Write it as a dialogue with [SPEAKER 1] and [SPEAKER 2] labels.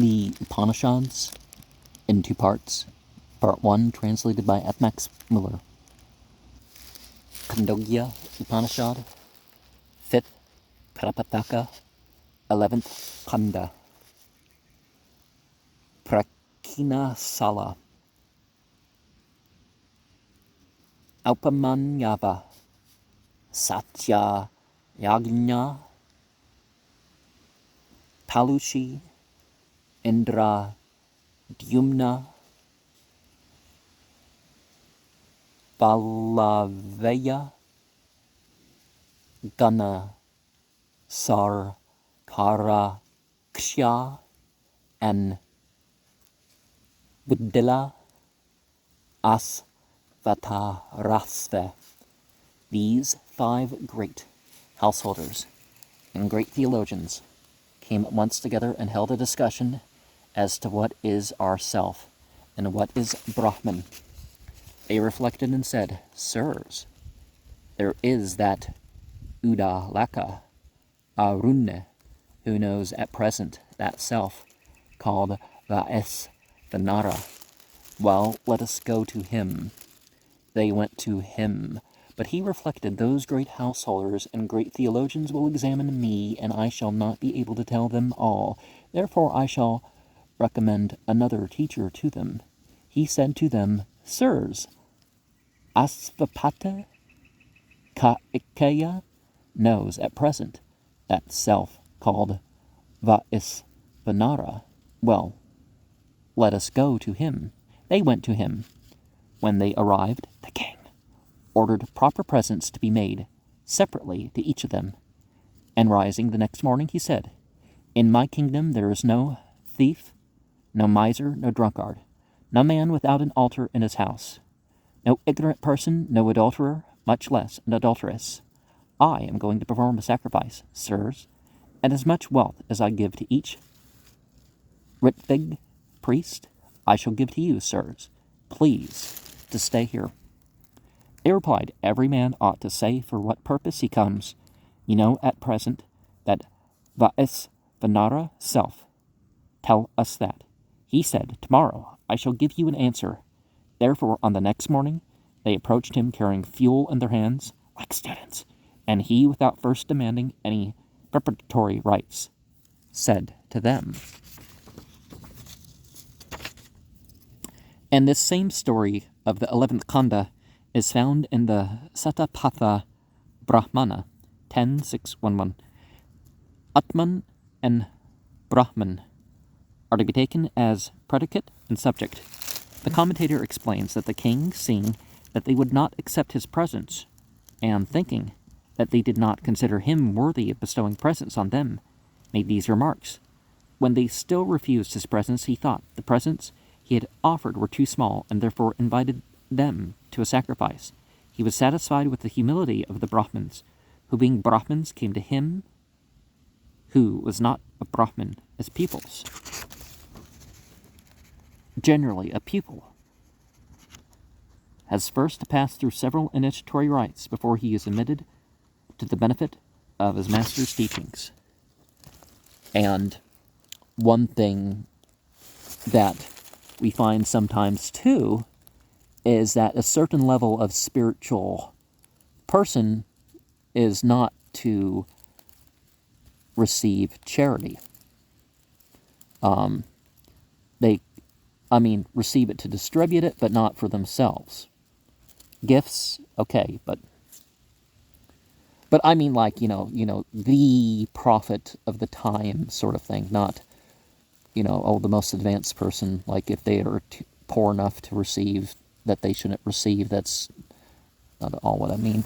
[SPEAKER 1] the Upanishads in 2 parts. Part 1, translated by Max Muller. Khandogya Upanishad 5th Prapataka 11th Khanda. Prakina Sala Aupamanyava Satya Yagnya Palushi Indra Dyumna Balaveya Gana Sarkara Ksha and Buddhila Asvatarasve. These 5 great householders and great theologians came at once together and held a discussion as to what is our self and what is Brahman. They reflected and said, "Sirs, there is that Udalaka Arunne who knows at present that self called Vaisvanara. Well, let us go to him." They went to him, but he reflected, "Those great householders and great theologians will examine me, and I shall not be able to tell them all. Therefore I shall recommend another teacher to them." He said to them, "Sirs, Asvapata Kaikeya knows at present that self called Vaisvanara. Well, let us go to him." They went to him. When they arrived, the king ordered proper presents to be made separately to each of them. And rising the next morning, he said, "In my kingdom there is no thief, no miser, no drunkard, no man without an altar in his house, no ignorant person, no adulterer, much less an adulteress. I am going to perform a sacrifice, sirs, and as much wealth as I give to each Ritvig priest, I shall give to you, sirs. Please to stay here." They replied, "Every man ought to say for what purpose he comes. You know at present that Vaisvanara self. Tell us that." He said, "Tomorrow I shall give you an answer." Therefore on the next morning they approached him carrying fuel in their hands, like students, and he, without first demanding any preparatory rites, said to them. And this same story of the 11th Khanda is found in the Satapatha Brahmana 10.6.11. Atman and Brahman are to be taken as predicate and subject. The commentator explains that the king, seeing that they would not accept his presents, and thinking that they did not consider him worthy of bestowing presents on them, made these remarks. When they still refused his presents, he thought the presents he had offered were too small, and therefore invited them to a sacrifice. He was satisfied with the humility of the Brahmins, who being Brahmins came to him who was not a Brahmin as pupils. Generally, a pupil has first to pass through several initiatory rites before he is admitted to the benefit of his master's teachings. And one thing that we find sometimes too is that a certain level of spiritual person is not to receive charity. Receive it to distribute it, but not for themselves. Gifts, okay, but I mean, like, the prophet of the time sort of thing, not, the most advanced person, like if they are poor enough to receive that they shouldn't receive, that's not at all what I mean.